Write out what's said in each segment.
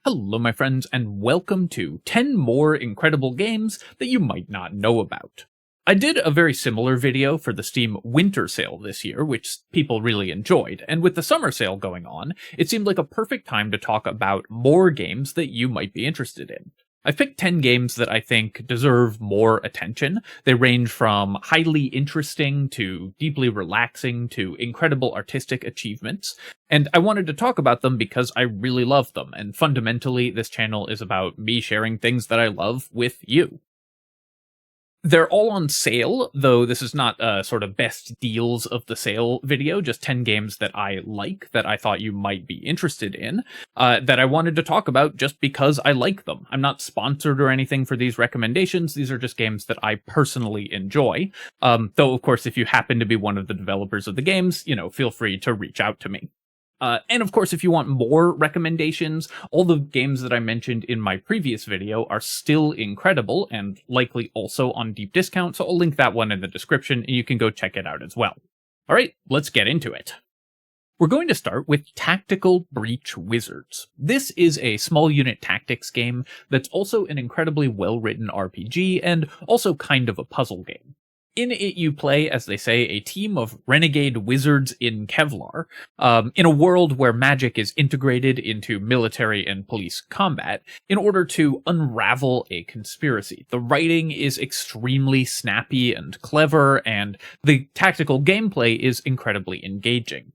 Hello, my friends, and welcome to 10 more incredible games that you might not know about. I did a very similar video for the Steam Winter Sale this year, which people really enjoyed, and with the Summer Sale going on, it seemed like a perfect time to talk about more games that you might be interested in. I've picked 10 games that I think deserve more attention. They range from highly interesting to deeply relaxing to incredible artistic achievements, and I wanted to talk about them because I really love them, and fundamentally this channel is about me sharing things that I love with you. They're all on sale, though this is not a sort of best deals of the sale video, just 10 games that I like, that I thought you might be interested in, that I wanted to talk about just because I like them. I'm not sponsored or anything for these recommendations, these are just games that I personally enjoy. Though, of course, if you happen to be one of the developers of the games, feel free to reach out to me. And of course, if you want more recommendations, all the games that I mentioned in my previous video are still incredible and likely also on deep discount, so I'll link that one in the description and you can go check it out as well. Alright, let's get into it. We're going to start with Tactical Breach Wizards. This is a small unit tactics game that's also an incredibly well-written RPG and also kind of a puzzle game. In it, you play, as they say, a team of renegade wizards in Kevlar, in a world where magic is integrated into military and police combat in order to unravel a conspiracy. The writing is extremely snappy and clever, and the tactical gameplay is incredibly engaging.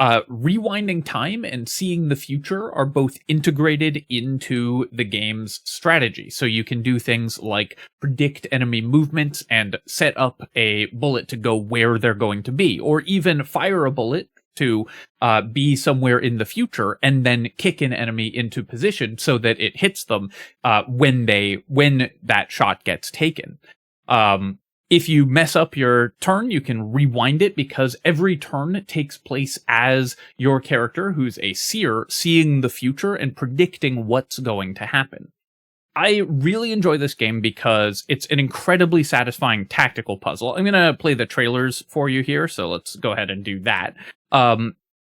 Rewinding time and seeing the future are both integrated into the game's strategy. So you can do things like predict enemy movements and set up a bullet to go where they're going to be, or even fire a bullet to be somewhere in the future and then kick an enemy into position so that it hits them when that shot gets taken. If you mess up your turn, you can rewind it because every turn takes place as your character, who's a seer, seeing the future and predicting what's going to happen. I really enjoy this game because it's an incredibly satisfying tactical puzzle. I'm going to play the trailers for you here, so let's go ahead and do that.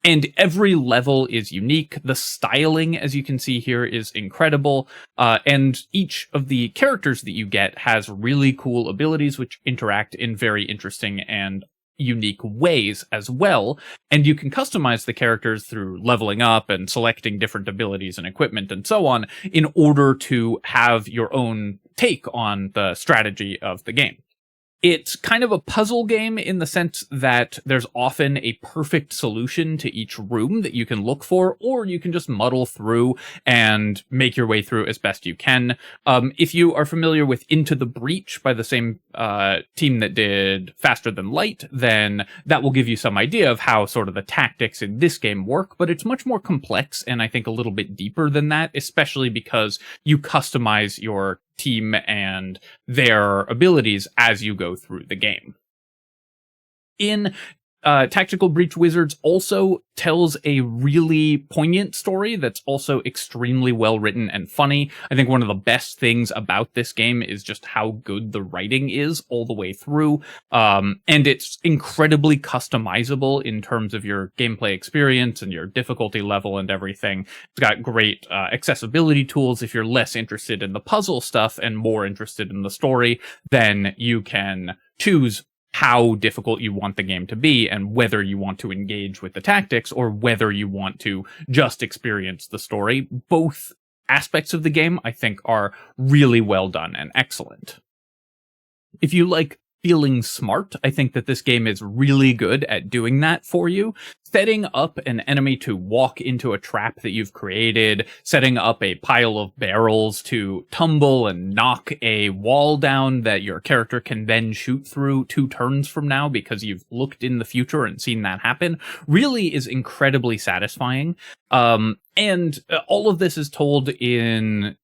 And every level is unique. The styling, as you can see here, is incredible. And each of the characters that you get has really cool abilities which interact in very interesting and unique ways as well. And you can customize the characters through leveling up and selecting different abilities and equipment and so on in order to have your own take on the strategy of the game. It's kind of a puzzle game in the sense that there's often a perfect solution to each room that you can look for, or you can just muddle through and make your way through as best you can. If you are familiar with Into the Breach by the same team that did Faster Than Light, then that will give you some idea of how sort of the tactics in this game work, but it's much more complex and I think a little bit deeper than that, especially because you customize your team and their abilities as you go through the game. In Tactical Breach Wizards also tells a really poignant story that's also extremely well written and funny. I think one of the best things about this game is just how good the writing is all the way through. And it's incredibly customizable in terms of your gameplay experience and your difficulty level and everything. It's got great accessibility tools. If you're less interested in the puzzle stuff and more interested in the story, then you can choose how difficult you want the game to be and whether you want to engage with the tactics or whether you want to just experience the story. Both aspects of the game, I think, are really well done and excellent. If you like feeling smart, I think that this game is really good at doing that for you. Setting up an enemy to walk into a trap that you've created, setting up a pile of barrels to tumble and knock a wall down that your character can then shoot through 2 turns from now because you've looked in the future and seen that happen, really is incredibly satisfying. And all of this is told in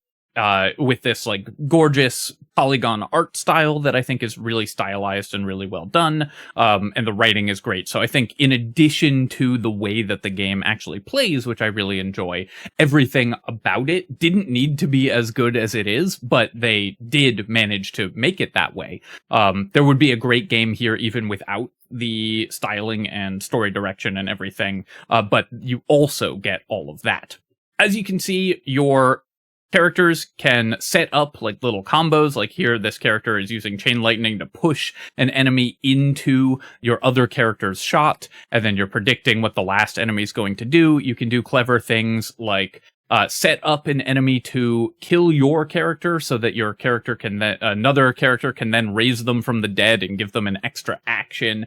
with this like gorgeous polygon art style that I think is really stylized and really well done, and the writing is great. So I think in addition to the way that the game actually plays, which I really enjoy, everything about it didn't need to be as good as it is, but they did manage to make it that way. There would be a great game here even without the styling and story direction and everything, but you also get all of that. As you can see, your characters can set up like little combos. Like here, this character is using chain lightning to push an enemy into your other character's shot, and then you're predicting what the last enemy is going to do. You can do clever things like set up an enemy to kill your character so that your character can then, another character can then raise them from the dead and give them an extra action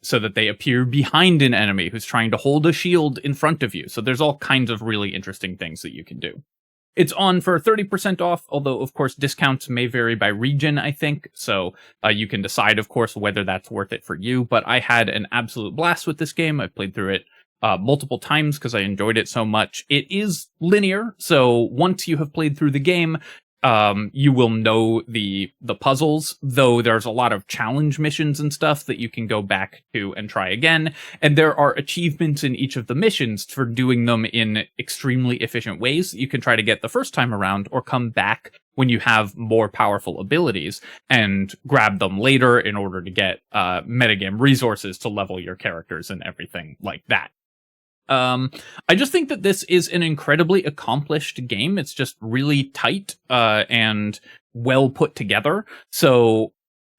so that they appear behind an enemy who's trying to hold a shield in front of you. So there's all kinds of really interesting things that you can do. It's on for 30% off, although, of course, discounts may vary by region, I think. So you can decide, of course, whether that's worth it for you. But I had an absolute blast with this game. I've played through it multiple times because I enjoyed it so much. It is linear, so once you have played through the game, you will know the puzzles, though there's a lot of challenge missions and stuff that you can go back to and try again, and there are achievements in each of the missions for doing them in extremely efficient ways that you can try to get the first time around, or come back when you have more powerful abilities and grab them later in order to get metagame resources to level your characters and everything like that. I just think that this is an incredibly accomplished game. It's just really tight and well put together. So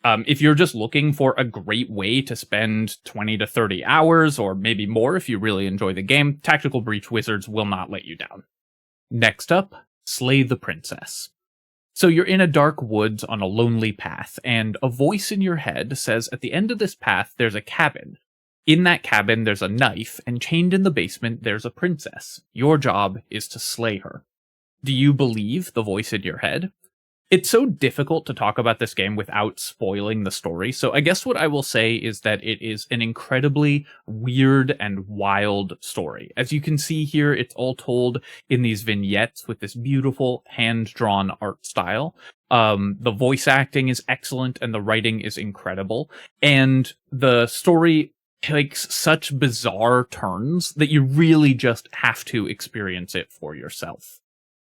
if you're just looking for a great way to spend 20 to 30 hours, or maybe more if you really enjoy the game, Tactical Breach Wizards will not let you down. Next up, Slay the Princess. So you're in a dark woods on a lonely path, and a voice in your head says at the end of this path there's a cabin. In that cabin, there's a knife, and chained in the basement, there's a princess. Your job is to slay her. Do you believe the voice in your head? It's so difficult to talk about this game without spoiling the story, so I guess what I will say is that it is an incredibly weird and wild story. As you can see here, it's all told in these vignettes with this beautiful hand-drawn art style. The voice acting is excellent, and the writing is incredible, and the story takes such bizarre turns that you really just have to experience it for yourself.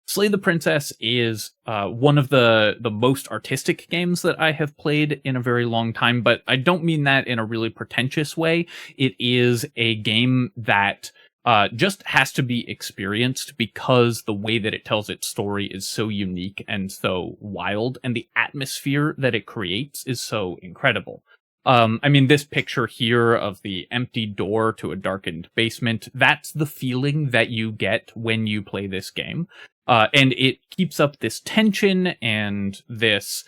Slay the Princess is one of the most artistic games that I have played in a very long time, but I don't mean that in a really pretentious way. It is a game that just has to be experienced because the way that it tells its story is so unique and so wild, and the atmosphere that it creates is so incredible. I mean, this picture here of the empty door to a darkened basement, that's the feeling that you get when you play this game. And it keeps up this tension and this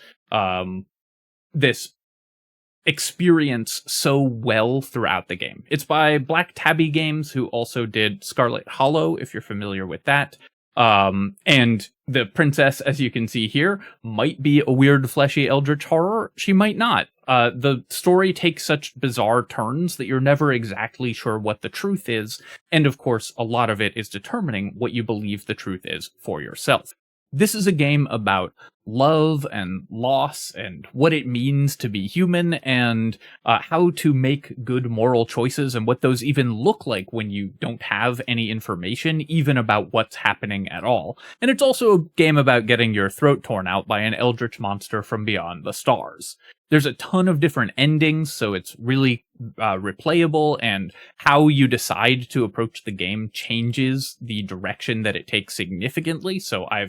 experience so well throughout the game. It's by Black Tabby Games, who also did Scarlet Hollow, if you're familiar with that. And the princess, as you can see here, might be a weird, fleshy eldritch horror. She might not. The story takes such bizarre turns that you're never exactly sure what the truth is, and of course, a lot of it is determining what you believe the truth is for yourself. This is a game about love and loss and what it means to be human, and how to make good moral choices, and what those even look like when you don't have any information even about what's happening at all. And it's also a game about getting your throat torn out by an eldritch monster from beyond the stars. There's a ton of different endings, so it's really replayable, and how you decide to approach the game changes the direction that it takes significantly. So I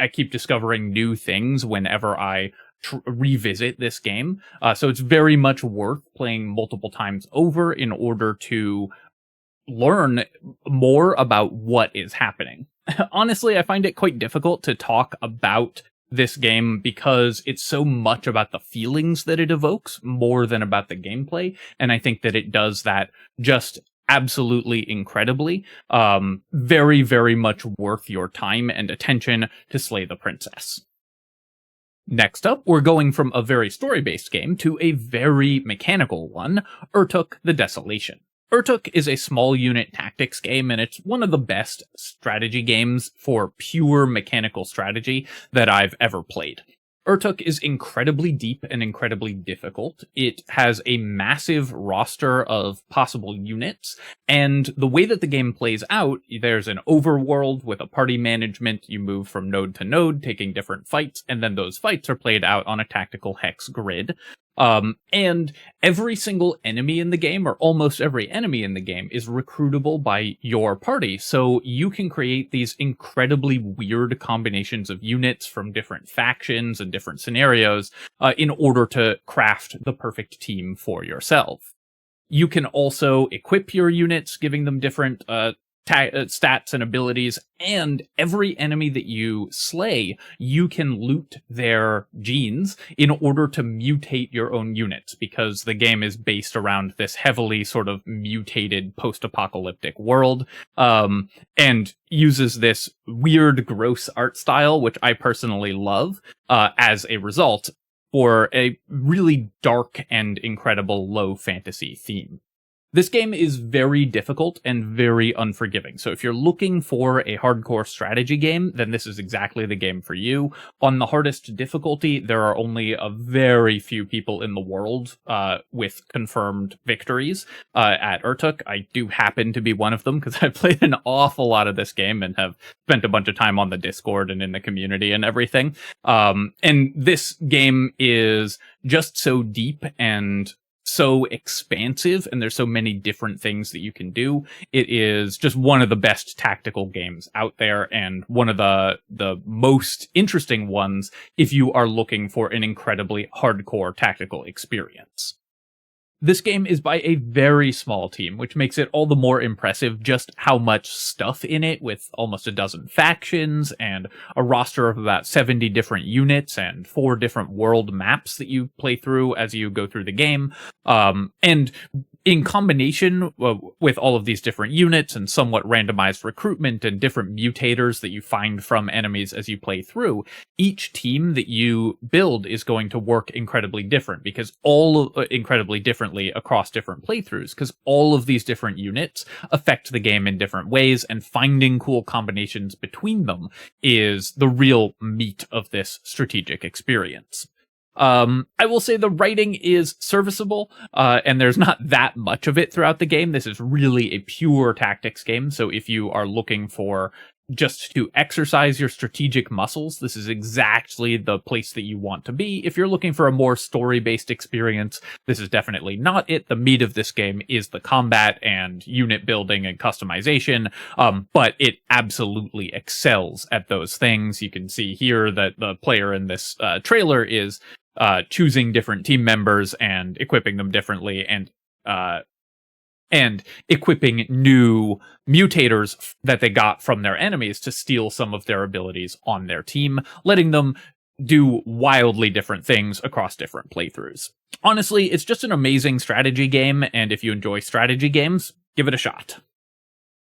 keep discovering new things whenever I revisit this game. So it's very much worth playing multiple times over in order to learn more about what is happening. Honestly, I find it quite difficult to talk about this game because it's so much about the feelings that it evokes more than about the gameplay, and I think that it does that just absolutely incredibly. Very, very much worth your time and attention to Slay the Princess. Next up, we're going from a very story-based game to a very mechanical one, Urtuk the Desolation. Urtuk is a small unit tactics game, and it's one of the best strategy games for pure mechanical strategy that I've ever played. Urtuk is incredibly deep and incredibly difficult. It has a massive roster of possible units, and the way that the game plays out, there's an overworld with a party management. You move from node to node, taking different fights, and then those fights are played out on a tactical hex grid. And every single enemy in the game, or almost every enemy in the game, is recruitable by your party. So you can create these incredibly weird combinations of units from different factions and different scenarios in order to craft the perfect team for yourself. You can also equip your units, giving them different stats and abilities, and every enemy that you slay, you can loot their genes in order to mutate your own units, because the game is based around this heavily sort of mutated post-apocalyptic world, and uses this weird, gross art style, which I personally love, as a result, for a really dark and incredible low fantasy theme. This game is very difficult and very unforgiving. So if you're looking for a hardcore strategy game, then this is exactly the game for you. On the hardest difficulty, there are only a very few people in the world with confirmed victories at Urtuk. I do happen to be one of them because I played an awful lot of this game and have spent a bunch of time on the Discord and in the community and everything. And this game is just so deep and so expansive, and there's so many different things that you can do. It is just one of the best tactical games out there, and one of the most interesting ones if you are looking for an incredibly hardcore tactical experience. This game is by a very small team, which makes it all the more impressive just how much stuff in it, with almost a dozen factions and a roster of about 70 different units and 4 different world maps that you play through as you go through the game. And in combination with all of these different units and somewhat randomized recruitment and different mutators that you find from enemies as you play through, each team that you build is going to work incredibly different, because incredibly differently across different playthroughs, because all of these different units affect the game in different ways, and finding cool combinations between them is the real meat of this strategic experience. I will say the writing is serviceable, and there's not that much of it throughout the game. This is really a pure tactics game, so if you are looking for just to exercise your strategic muscles, this is exactly the place that you want to be. If you're looking for a more story-based experience, this is definitely not it. The meat of this game is the combat and unit building and customization, but it absolutely excels at those things. You can see here that the player in this trailer is choosing different team members and equipping them differently, and equipping new mutators that they got from their enemies to steal some of their abilities on their team, letting them do wildly different things across different playthroughs. Honestly, it's just an amazing strategy game, and if you enjoy strategy games, give it a shot.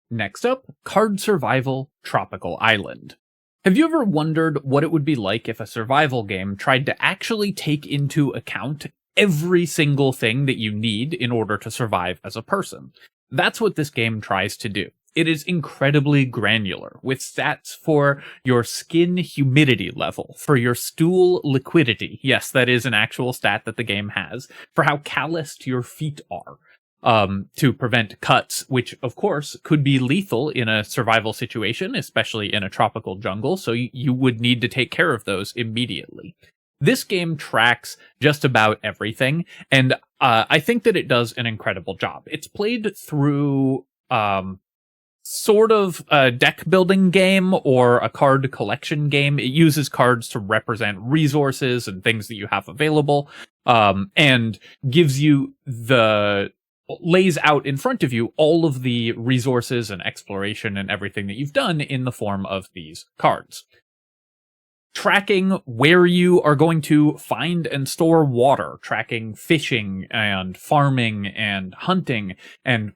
Next up, Card Survival Tropical Island. Have you ever wondered what it would be like if a survival game tried to actually take into account every single thing that you need in order to survive as a person? That's what this game tries to do. It is incredibly granular, with stats for your skin humidity level, for your stool liquidity. Yes, that is an actual stat that the game has, for how calloused your feet are. To prevent cuts, which of course could be lethal in a survival situation, especially in a tropical jungle, so you would need to take care of those immediately. This game tracks just about everything, and I think that it does an incredible job. It's played through sort of a deck building game or a card collection game. It uses cards to represent resources and things that you have available, and gives you lays out in front of you all of the resources and exploration and everything that you've done in the form of these cards. Tracking where you are going to find and store water, tracking fishing and farming and hunting, and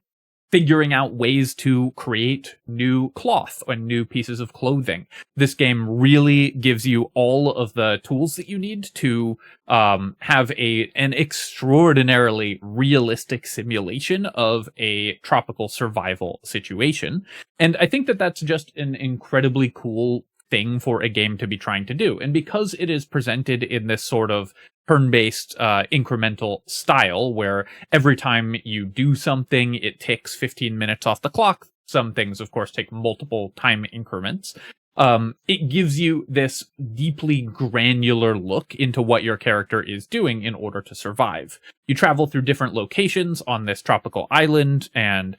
figuring out ways to create new cloth and new pieces of clothing. This game really gives you all of the tools that you need to have an extraordinarily realistic simulation of a tropical survival situation. And I think that that's just an incredibly cool thing for a game to be trying to do. And because it is presented in this sort of turn-based incremental style, where every time you do something, it ticks 15 minutes off the clock. Some things, of course, take multiple time increments. it gives you this deeply granular look into what your character is doing in order to survive. You travel through different locations on this tropical island and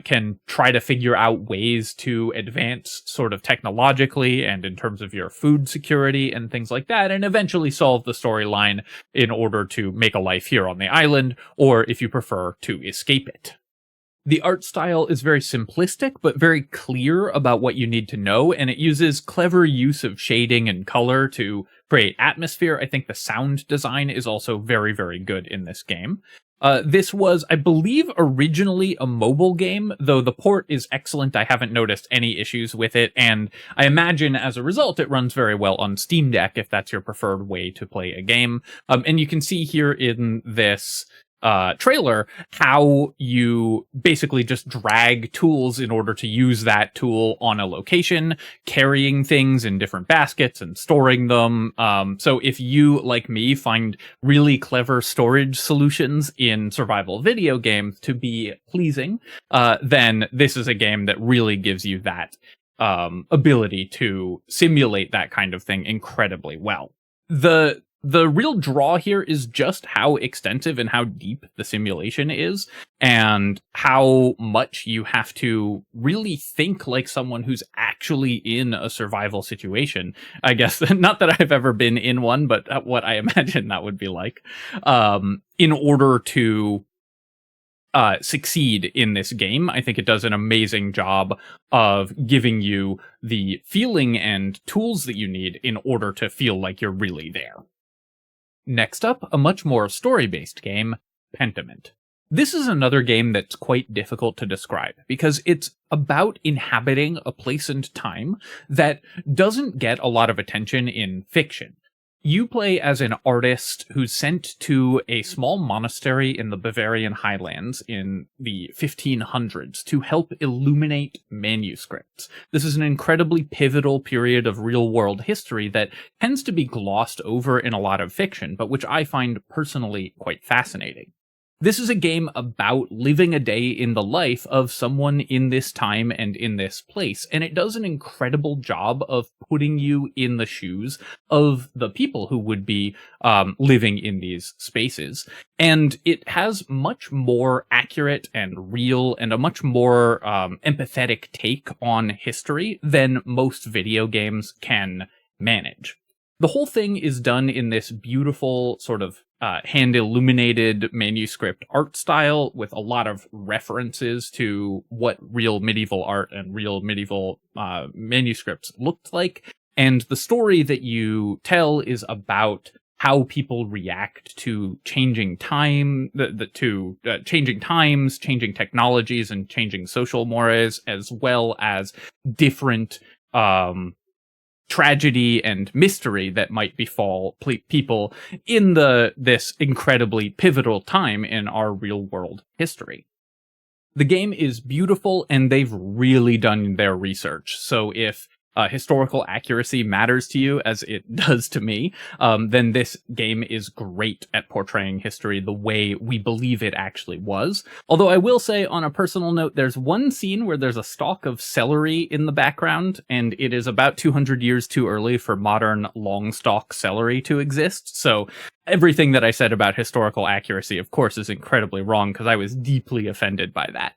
can try to figure out ways to advance sort of technologically and in terms of your food security and things like that, and eventually solve the storyline in order to make a life here on the island, or if you prefer, to escape it. The art style is very simplistic, but very clear about what you need to know, and it uses clever use of shading and color to create atmosphere. I think the sound design is also very, very good in this game. This was, I believe, originally a mobile game, though the port is excellent. I haven't noticed any issues with it, and I imagine as a result it runs very well on Steam Deck if that's your preferred way to play a game. And you can see here in this trailer how you basically just drag tools in order to use that tool on a location, carrying things in different baskets and storing them. So if you, like me, find really clever storage solutions in survival video games to be pleasing, then this is a game that really gives you that ability to simulate that kind of thing incredibly well. The real draw here is just how extensive and how deep the simulation is, and how much you have to really think like someone who's actually in a survival situation. I guess, not that I've ever been in one, but what I imagine that would be like, in order to succeed in this game. I think it does an amazing job of giving you the feeling and tools that you need in order to feel like you're really there. Next up, a much more story-based game, Pentiment. This is another game that's quite difficult to describe, because it's about inhabiting a place and time that doesn't get a lot of attention in fiction. You play as an artist who's sent to a small monastery in the Bavarian highlands in the 1500s to help illuminate manuscripts. This is an incredibly pivotal period of real-world history that tends to be glossed over in a lot of fiction, but which I find personally quite fascinating. This is a game about living a day in the life of someone in this time and in this place, and it does an incredible job of putting you in the shoes of the people who would be living in these spaces. And it has much more accurate and real and a much more empathetic take on history than most video games can manage. The whole thing is done in this beautiful sort of hand-illuminated manuscript art style with a lot of references to what real medieval art and real medieval manuscripts looked like. And the story that you tell is about how people react to changing time, changing times, changing technologies, and changing social mores, as well as different tragedy and mystery that might befall people in this incredibly pivotal time in our real world history. The game is beautiful, and they've really done their research. So if historical accuracy matters to you, as it does to me, then this game is great at portraying history the way we believe it actually was. Although I will say, on a personal note, there's one scene where there's a stalk of celery in the background, and it is about 200 years too early for modern long stalk celery to exist. So everything that I said about historical accuracy, of course, is incredibly wrong, because I was deeply offended by that.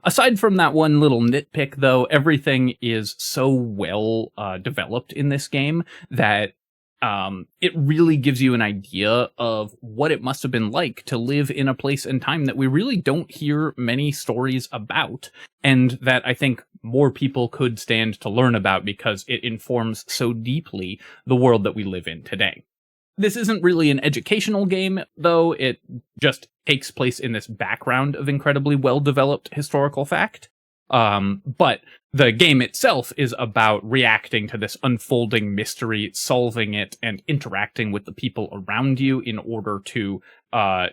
Aside from that one little nitpick, though, everything is so well developed in this game that it really gives you an idea of what it must have been like to live in a place and time that we really don't hear many stories about, and that I think more people could stand to learn about because it informs so deeply the world that we live in today. This isn't really an educational game, though. It just takes place in this background of incredibly well-developed historical fact. But the game itself is about reacting to this unfolding mystery, solving it, and interacting with the people around you in order to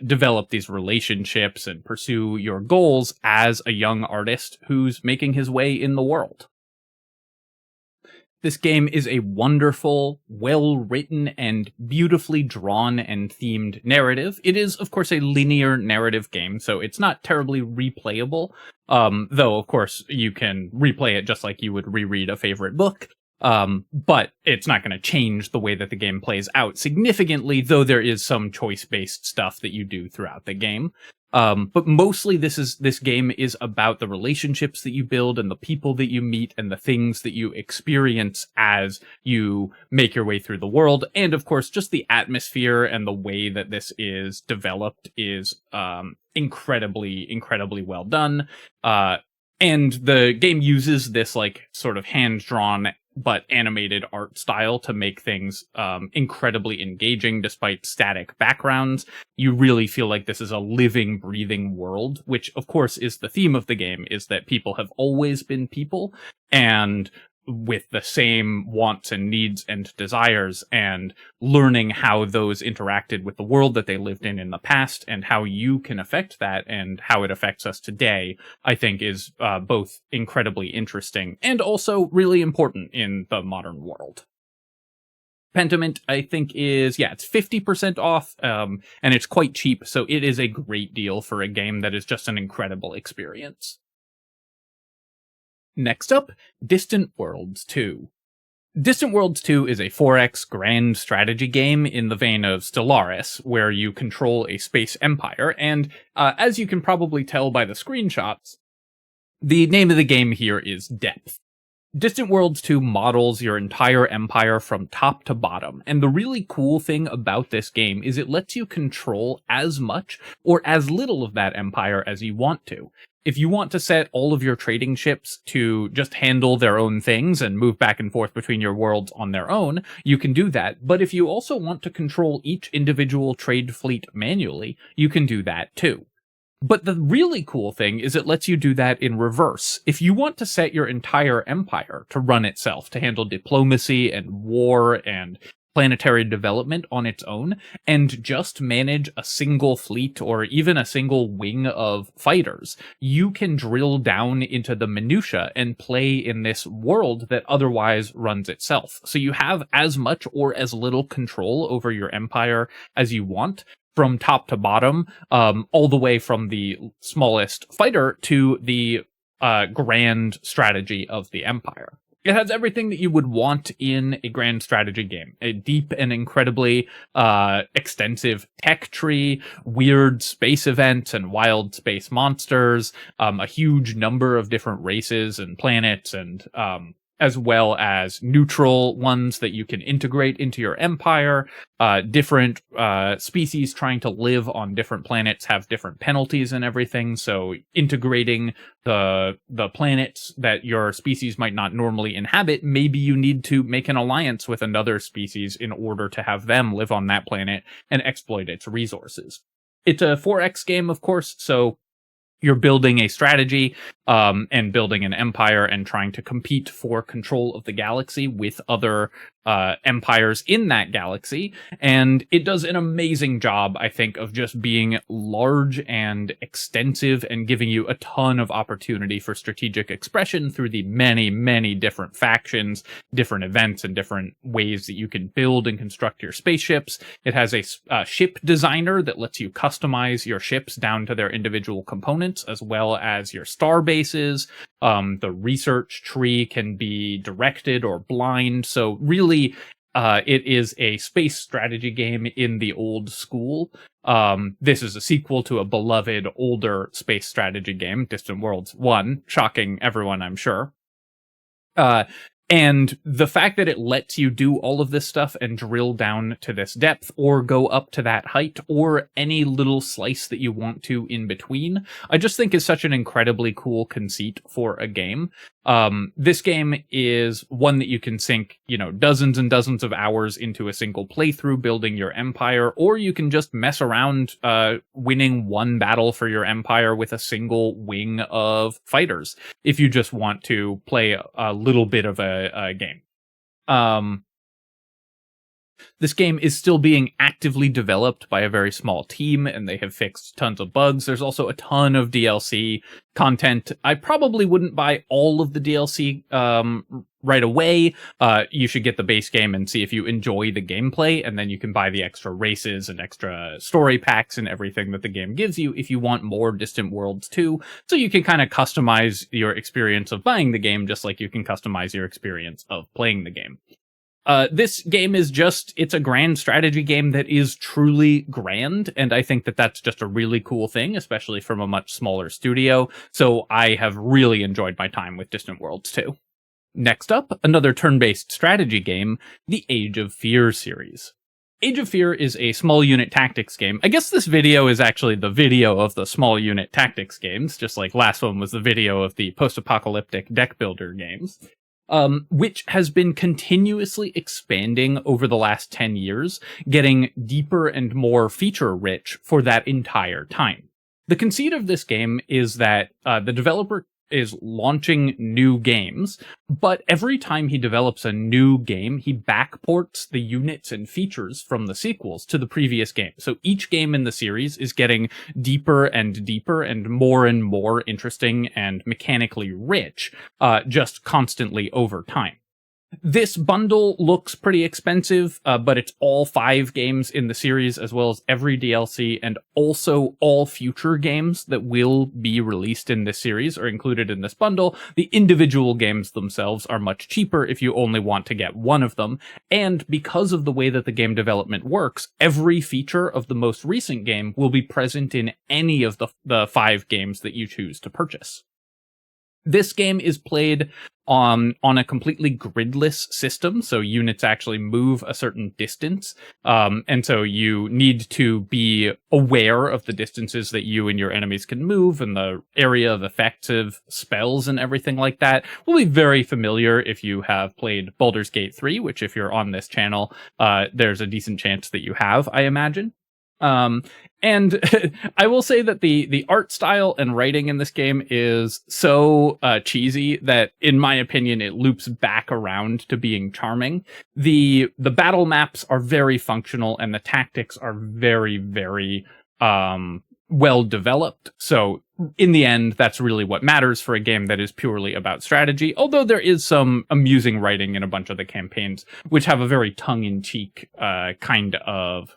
develop these relationships and pursue your goals as a young artist who's making his way in the world. This game is a wonderful, well-written, and beautifully drawn and themed narrative. It is, of course, a linear narrative game, so it's not terribly replayable, though, of course, you can replay it just like you would reread a favorite book. But it's not going to change the way that the game plays out significantly, though there is some choice-based stuff that you do throughout the game. But mostly this game is about the relationships that you build and the people that you meet and the things that you experience as you make your way through the world. And of course, just the atmosphere and the way that this is developed is incredibly well done. And the game uses this like sort of hand-drawn but animated art style to make things incredibly engaging despite static backgrounds. You really feel like this is a living, breathing world, which of course is the theme of the game, is that people have always been people, and with the same wants and needs and desires, and learning how those interacted with the world that they lived in the past and how you can affect that and how it affects us today, I think is both incredibly interesting and also really important in the modern world. Pentiment, I think, is, it's 50% off, and it's quite cheap, so it is a great deal for a game that is just an incredible experience. Next up, Distant Worlds 2. Distant Worlds 2 is a 4X grand strategy game in the vein of Stellaris, where you control a space empire, and as you can probably tell by the screenshots, the name of the game here is Depth. Distant Worlds 2 models your entire empire from top to bottom, and the really cool thing about this game is it lets you control as much or as little of that empire as you want to. If you want to set all of your trading ships to just handle their own things and move back and forth between your worlds on their own, you can do that. But if you also want to control each individual trade fleet manually, you can do that too. But the really cool thing is it lets you do that in reverse. If you want to set your entire empire to run itself, to handle diplomacy and war and planetary development on its own, and just manage a single fleet or even a single wing of fighters, you can drill down into the minutia and play in this world that otherwise runs itself. So you have as much or as little control over your empire as you want, from top to bottom, all the way from the smallest fighter to the grand strategy of the empire. It has everything that you would want in a grand strategy game. A deep and incredibly extensive tech tree, weird space events and wild space monsters, a huge number of different races and planets, and as well as neutral ones that you can integrate into your empire. Different species trying to live on different planets have different penalties and everything, so integrating the planets that your species might not normally inhabit, maybe you need to make an alliance with another species in order to have them live on that planet and exploit its resources. It's a 4X game, of course, so you're building a strategy and building an empire and trying to compete for control of the galaxy with other empires in that galaxy. And it does an amazing job, I think, of just being large and extensive and giving you a ton of opportunity for strategic expression through the many different factions, different events, and different ways that you can build and construct your spaceships. It has a ship designer that lets you customize your ships down to their individual components, as well as your star bases. The research tree can be directed or blind, so really it is a space strategy game in the old school. This is a sequel to a beloved older space strategy game, Distant Worlds 1, shocking everyone, I'm sure. And the fact that it lets you do all of this stuff and drill down to this depth or go up to that height or any little slice that you want to in between, I just think is such an incredibly cool conceit for a game. This game is one that you can sink, dozens and dozens of hours into a single playthrough building your empire, or you can just mess around winning one battle for your empire with a single wing of fighters if you just want to play a little bit of a game. This game is still being actively developed by a very small team, and they have fixed tons of bugs. There's also a ton of DLC content. I probably wouldn't buy all of the DLC right away. You should get the base game and see if you enjoy the gameplay, and then you can buy the extra races and extra story packs and everything that the game gives you if you want more Distant Worlds 2. So you can kind of customize your experience of buying the game just like you can customize your experience of playing the game. This game is it's a grand strategy game that is truly grand, and I think that that's just a really cool thing, especially from a much smaller studio, so I have really enjoyed my time with Distant Worlds 2. Next up, another turn-based strategy game, the Age of Fear series. Age of Fear is a small unit tactics game. I guess this video is actually the video of the small unit tactics games, just like last one was the video of the post-apocalyptic deck builder games. Which has been continuously expanding over the last 10 years, getting deeper and more feature-rich for that entire time. The conceit of this game is that the developer is launching new games, but every time he develops a new game, he backports the units and features from the sequels to the previous game. So each game in the series is getting deeper and deeper and more interesting and mechanically rich, just constantly over time. This bundle looks pretty expensive, but it's all 5 games in the series, as well as every DLC, and also all future games that will be released in this series are included in this bundle. The individual games themselves are much cheaper if you only want to get one of them, and because of the way that the game development works, every feature of the most recent game will be present in any of the 5 games that you choose to purchase. This game is played on a completely gridless system, so units actually move a certain distance, and so you need to be aware of the distances that you and your enemies can move, and the area of effective spells and everything like that will be very familiar if you have played Baldur's Gate 3, which if you're on this channel, there's a decent chance that you have, I imagine. And I will say that the art style and writing in this game is so cheesy that, in my opinion, it loops back around to being charming. The battle maps are very functional, and the tactics are very, very well developed. So in the end, that's really what matters for a game that is purely about strategy, although there is some amusing writing in a bunch of the campaigns, which have a very tongue-in-cheek kind of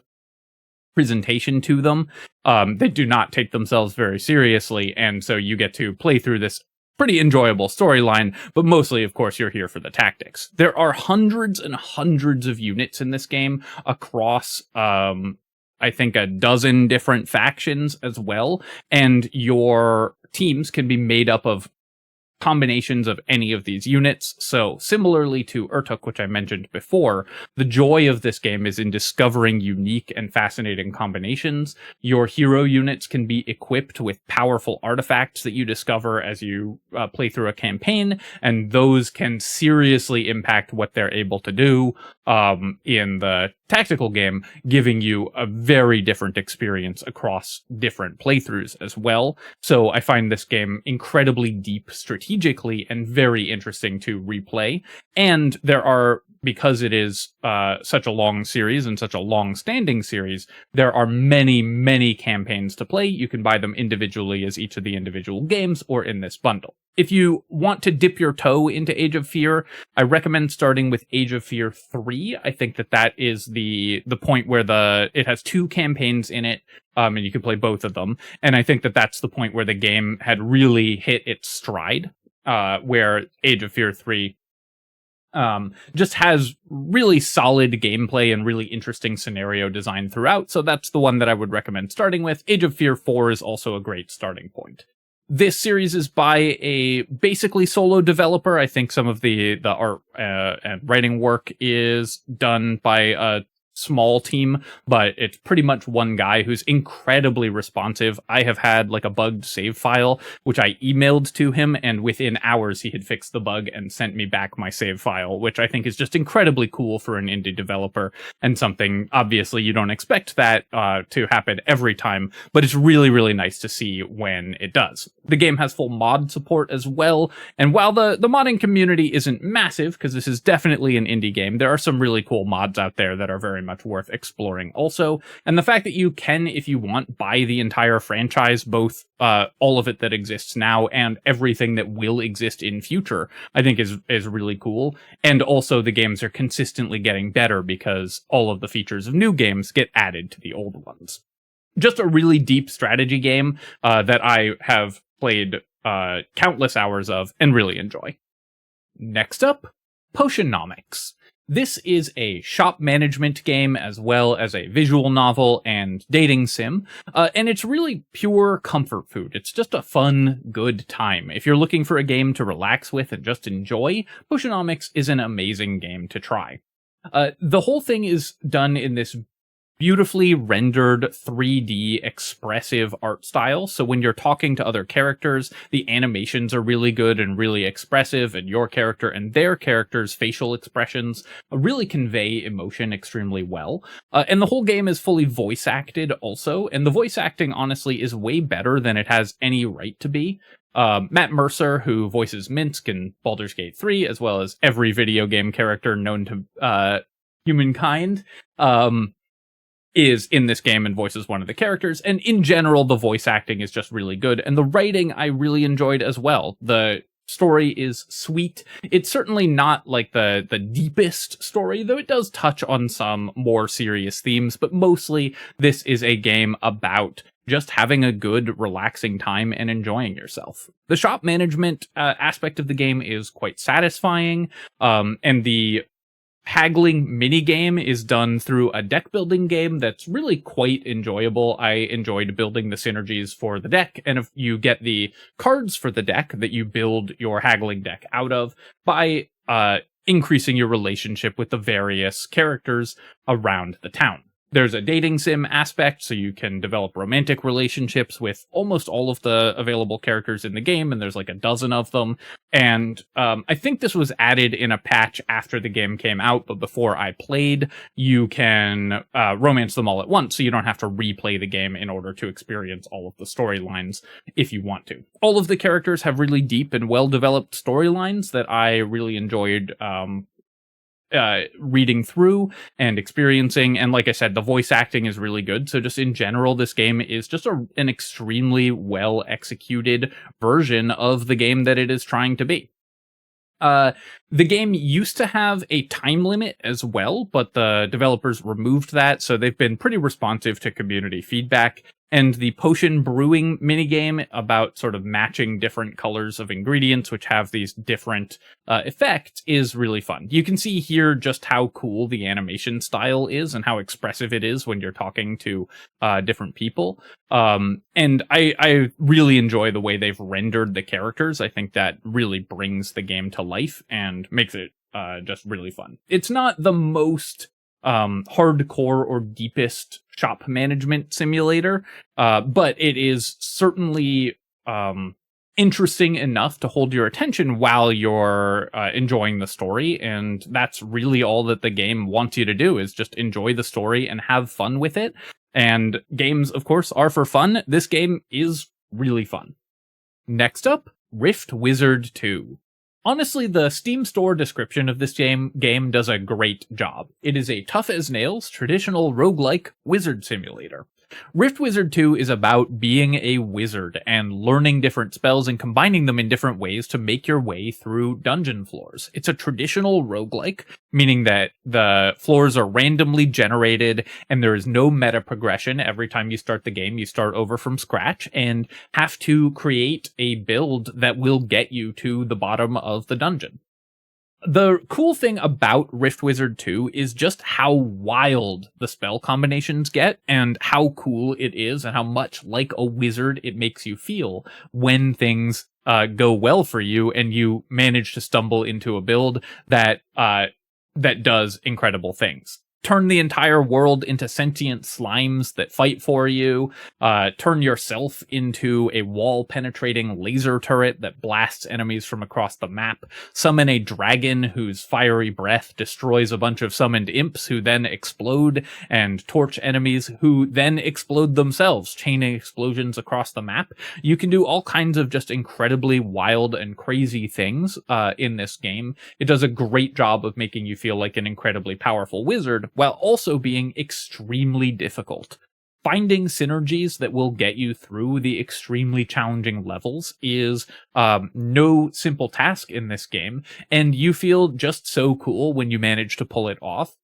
presentation to them. They do not take themselves very seriously, and so you get to play through this pretty enjoyable storyline, but mostly, of course, you're here for the tactics. There are hundreds and hundreds of units in this game across, I think, a dozen different factions as well, and your teams can be made up of combinations of any of these units. So similarly to Urtuk, which I mentioned before, the joy of this game is in discovering unique and fascinating combinations. Your hero units can be equipped with powerful artifacts that you discover as you play through a campaign, and those can seriously impact what they're able to do in the tactical game, giving you a very different experience across different playthroughs as well. So I find this game incredibly deep strategically and very interesting to replay. And there are, because it is such a long series and such a long-standing series, there are many, many campaigns to play. You can buy them individually as each of the individual games or in this bundle. If you want to dip your toe into Age of Fear, I recommend starting with Age of Fear 3. I think that is the point where it has 2 campaigns in it, and you can play both of them. And I think that that's the point where the game had really hit its stride, where Age of Fear 3 just has really solid gameplay and really interesting scenario design throughout. So that's the one that I would recommend starting with. Age of Fear 4 is also a great starting point. This series is by a basically solo developer. I think some of the art and writing work is done by a small team, but it's pretty much one guy who's incredibly responsive. I have had like a bugged save file, which I emailed to him, and within hours he had fixed the bug and sent me back my save file, which I think is just incredibly cool for an indie developer, and something obviously you don't expect that to happen every time, but it's really, really nice to see when it does. The game has full mod support as well, and while the modding community isn't massive, because this is definitely an indie game, there are some really cool mods out there that are very much worth exploring also. And the fact that you can, if you want, buy the entire franchise, both all of it that exists now and everything that will exist in future, I think is really cool. And also the games are consistently getting better because all of the features of new games get added to the old ones. Just a really deep strategy game that I have played countless hours of and really enjoy. Next up, Potionomics. This is a shop management game as well as a visual novel and dating sim, and it's really pure comfort food. It's just a fun, good time. If you're looking for a game to relax with and just enjoy, Potionomics is an amazing game to try. The whole thing is done in this beautifully rendered 3D expressive art style. So when you're talking to other characters, the animations are really good and really expressive, and your character and their characters' facial expressions really convey emotion extremely well. And the whole game is fully voice acted also, and the voice acting honestly is way better than it has any right to be. Matt Mercer, who voices Minsk in Baldur's Gate 3, as well as every video game character known to humankind, is in this game and voices one of the characters, and in general the voice acting is just really good, and the writing I really enjoyed as well. The story is sweet. It's certainly not like the deepest story, though it does touch on some more serious themes, but mostly this is a game about just having a good, relaxing time and enjoying yourself. The shop management aspect of the game is quite satisfying, and the haggling minigame is done through a deck building game that's really quite enjoyable. I enjoyed building the synergies for the deck, and if you get the cards for the deck that you build your haggling deck out of by increasing your relationship with the various characters around the town. There's a dating sim aspect, so you can develop romantic relationships with almost all of the available characters in the game, and there's like a dozen of them. And I think this was added in a patch after the game came out, but before I played, you can romance them all at once, so you don't have to replay the game in order to experience all of the storylines if you want to. All of the characters have really deep and well-developed storylines that I really enjoyed reading through and experiencing, and like I said, the voice acting is really good. So just in general, this game is just an extremely well executed version of the game that it is trying to be. The game used to have a time limit as well, but the developers removed that, so they've been pretty responsive to community feedback. And the potion brewing minigame about sort of matching different colors of ingredients, which have these different effects, is really fun. You can see here just how cool the animation style is and how expressive it is when you're talking to different people. And I really enjoy the way they've rendered the characters. I think that really brings the game to life and makes it just really fun. It's not the most hardcore or deepest shop management simulator, but it is certainly interesting enough to hold your attention while you're enjoying the story, and that's really all that the game wants you to do, is just enjoy the story and have fun with it. And games, of course, are for fun. This game is really fun. Next up, Rift Wizard 2. Honestly, the Steam store description of this game does a great job. It is a tough-as-nails, traditional roguelike wizard simulator. Rift Wizard 2 is about being a wizard and learning different spells and combining them in different ways to make your way through dungeon floors. It's a traditional roguelike, meaning that the floors are randomly generated and there is no meta progression. Every time you start the game, you start over from scratch and have to create a build that will get you to the bottom of the dungeon. The cool thing about Rift Wizard 2 is just how wild the spell combinations get and how cool it is and how much like a wizard it makes you feel when things go well for you and you manage to stumble into a build that does incredible things. turn the entire world into sentient slimes that fight for you, turn yourself into a wall-penetrating laser turret that blasts enemies from across the map, summon a dragon whose fiery breath destroys a bunch of summoned imps who then explode and torch enemies who then explode themselves, chaining explosions across the map. You can do all kinds of just incredibly wild and crazy things in this game. It does a great job of making you feel like an incredibly powerful wizard, while also being extremely difficult. Finding synergies that will get you through the extremely challenging levels is no simple task in this game, and you feel just so cool when you manage to pull it off.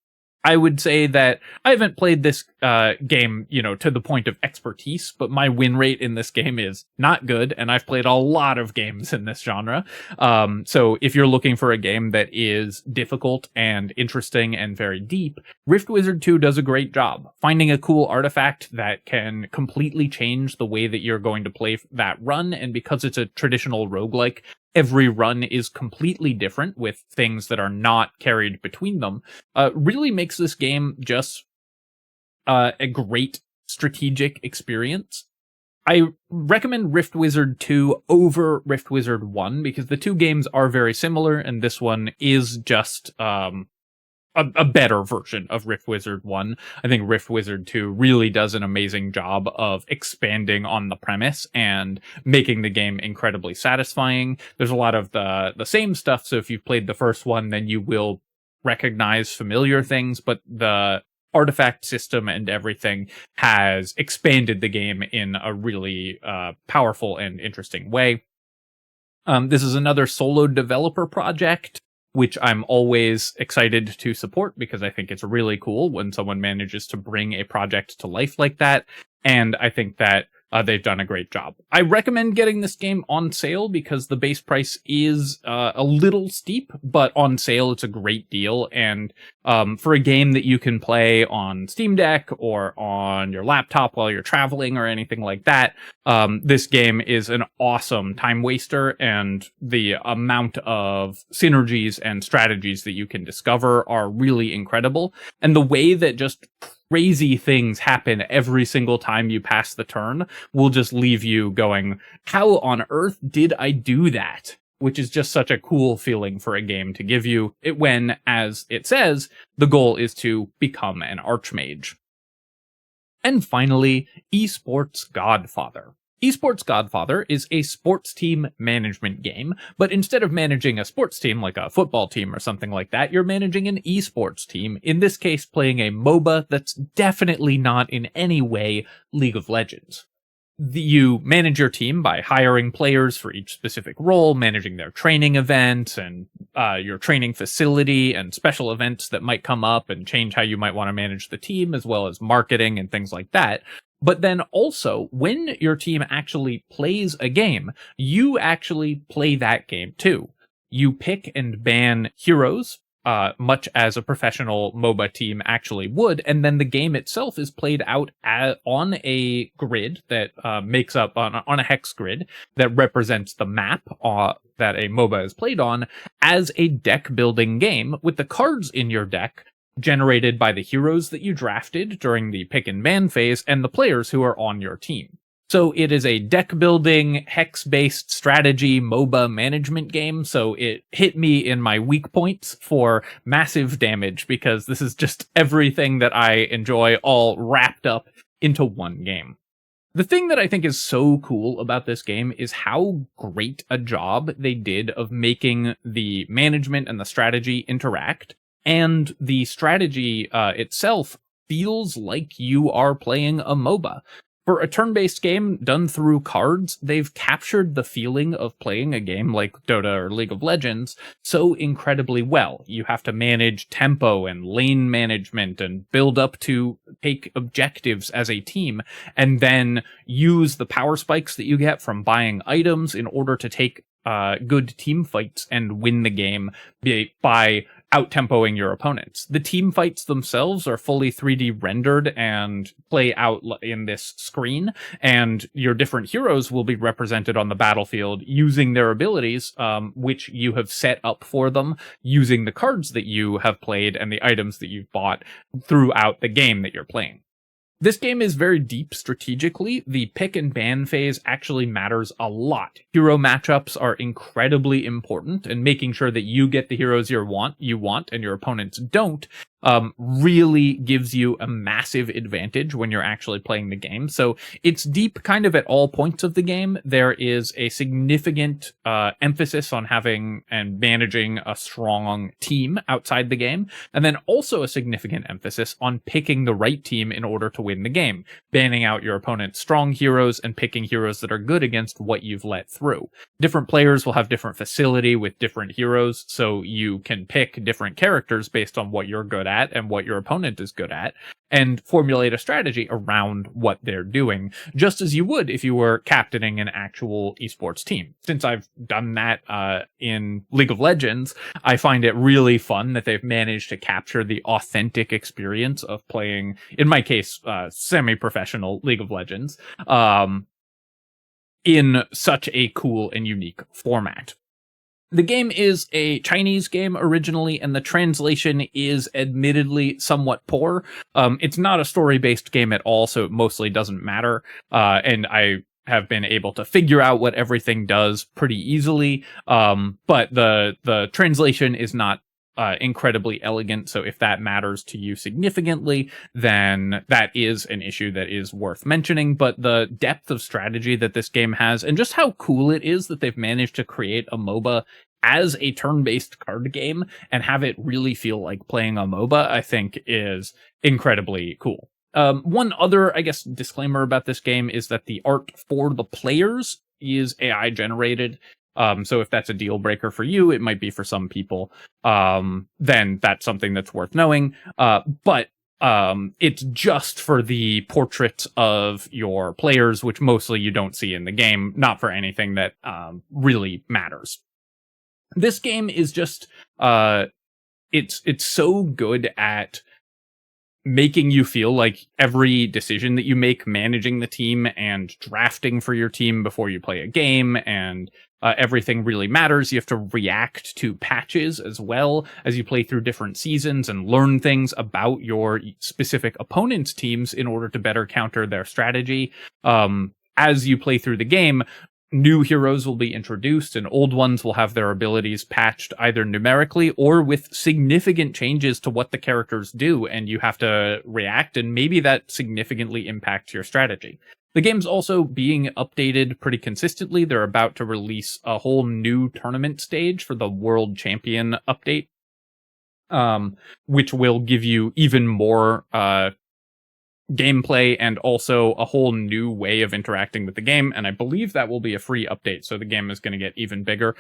I would say that I haven't played this game, to the point of expertise, but my win rate in this game is not good, and I've played a lot of games in this genre. So if you're looking for a game that is difficult and interesting and very deep, Rift Wizard 2 does a great job. Finding a cool artifact that can completely change the way that you're going to play that run, and because it's a traditional roguelike, every run is completely different with things that are not carried between them, really makes this game just a great strategic experience. I recommend Rift Wizard 2 over Rift Wizard 1 because the two games are very similar, and this one is just a better version of Rift Wizard 1. I think Rift Wizard 2 really does an amazing job of expanding on the premise and making the game incredibly satisfying. There's a lot of the same stuff, so if you've played the first one, then you will recognize familiar things, but the artifact system and everything has expanded the game in a really powerful and interesting way. This is another solo developer project, which I'm always excited to support because I think it's really cool when someone manages to bring a project to life like that. And I think that they've done a great job. I recommend getting this game on sale because the base price is a little steep, but on sale it's a great deal. And for a game that you can play on Steam Deck or on your laptop while you're traveling or anything like that, this game is an awesome time waster, and the amount of synergies and strategies that you can discover are really incredible. And the way that just crazy things happen every single time you pass the turn will just leave you going, how on earth did I do that? Which is just such a cool feeling for a game to give you when, as it says, the goal is to become an archmage. And finally, Esports Godfather. Esports Godfather is a sports team management game, but instead of managing a sports team like a football team or something like that, you're managing an esports team, in this case playing a MOBA that's definitely not in any way League of Legends. You manage your team by hiring players for each specific role, managing their training events and your training facility and special events that might come up and change how you might want to manage the team, as well as marketing and things like that. But then also, when your team actually plays a game, you actually play that game too. You pick and ban heroes, much as a professional MOBA team actually would, and then the game itself is played out on a grid that makes up on a hex grid that represents the map that a MOBA is played on as a deck building game with the cards in your deck generated by the heroes that you drafted during the pick and ban phase and the players who are on your team. So it is a deck building, hex-based strategy MOBA management game, so it hit me in my weak points for massive damage because this is just everything that I enjoy all wrapped up into one game. The thing that I think is so cool about this game is how great a job they did of making the management and the strategy interact. And the strategy itself feels like you are playing a MOBA. For a turn-based game done through cards, they've captured the feeling of playing a game like Dota or League of Legends so incredibly well. You have to manage tempo and lane management and build up to take objectives as a team, and then use the power spikes that you get from buying items in order to take good team fights and win the game by out-tempoing your opponents. The team fights themselves are fully 3D rendered and play out in this screen, and your different heroes will be represented on the battlefield using their abilities, which you have set up for them, using the cards that you have played and the items that you've bought throughout the game that you're playing. This game is very deep strategically. The pick and ban phase actually matters a lot. Hero matchups are incredibly important, and making sure that you get the heroes you want and your opponents don't really gives you a massive advantage when you're actually playing the game. So it's deep kind of at all points of the game. There is a significant emphasis on having and managing a strong team outside the game, and then also a significant emphasis on picking the right team in order to win the game, banning out your opponent's strong heroes and picking heroes that are good against what you've let through. Different players will have different facility with different heroes, so you can pick different characters based on what you're good at and what your opponent is good at, and formulate a strategy around what they're doing, just as you would if you were captaining an actual esports team. Since I've done that in League of Legends, I find it really fun that they've managed to capture the authentic experience of playing, in my case, semi-professional League of Legends, in such a cool and unique format. The game is a Chinese game originally, and the translation is admittedly somewhat poor. It's not a story-based game at all, so it mostly doesn't matter. And I have been able to figure out what everything does pretty easily. But the translation is not incredibly elegant, so if that matters to you significantly, then that is an issue that is worth mentioning. But the depth of strategy that this game has, and just how cool it is that they've managed to create a MOBA as a turn-based card game and have it really feel like playing a MOBA, I think is incredibly cool. One other, I guess, disclaimer about this game is that the art for the players is AI generated. So if that's a deal breaker for you, it might be for some people, then that's something that's worth knowing. But it's just for the portraits of your players, which mostly you don't see in the game, not for anything that really matters. This game is just, it's so good at making you feel like every decision that you make, managing the team and drafting for your team before you play a game, and everything really matters. You have to react to patches as well as you play through different seasons and learn things about your specific opponent's teams in order to better counter their strategy. As you play through the game, new heroes will be introduced, and old ones will have their abilities patched either numerically or with significant changes to what the characters do, and you have to react, and maybe that significantly impacts your strategy. The game's also being updated pretty consistently. They're about to release a whole new tournament stage for the World Champion update, which will give you even more gameplay and also a whole new way of interacting with the game, and I believe that will be a free update, so the game is going to get even bigger.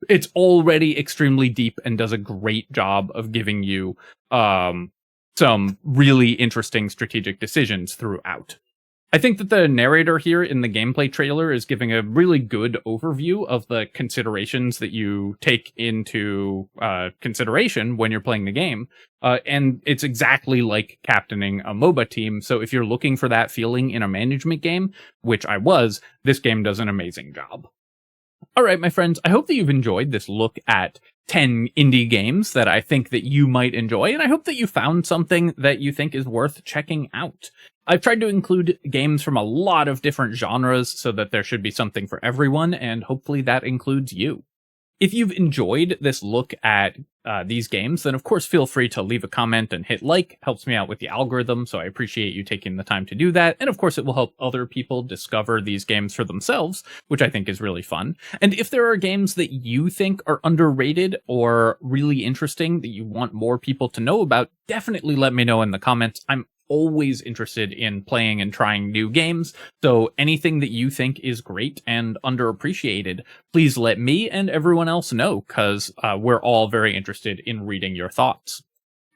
It's already extremely deep and does a great job of giving you some really interesting strategic decisions throughout. I think that the narrator here in the gameplay trailer is giving a really good overview of the considerations that you take into consideration when you're playing the game. And it's exactly like captaining a MOBA team. So if you're looking for that feeling in a management game, which I was, this game does an amazing job. All right, my friends, I hope that you've enjoyed this look at 10 indie games that I think that you might enjoy, and I hope that you found something that you think is worth checking out. I've tried to include games from a lot of different genres so that there should be something for everyone, and hopefully that includes you. If you've enjoyed this look at these games, then of course feel free to leave a comment and hit like. It helps me out with the algorithm, so I appreciate you taking the time to do that. And of course it will help other people discover these games for themselves, which I think is really fun. And if there are games that you think are underrated or really interesting that you want more people to know about, definitely let me know in the comments. I'm always interested in playing and trying new games, so anything that you think is great and underappreciated, please let me and everyone else know, because we're all very interested in reading your thoughts.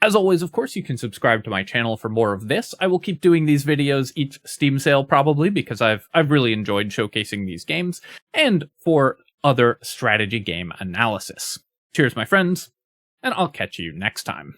As always, of course, you can subscribe to my channel for more of this. I will keep doing these videos each Steam sale probably, because I've really enjoyed showcasing these games, and for other strategy game analysis. Cheers, my friends, and I'll catch you next time.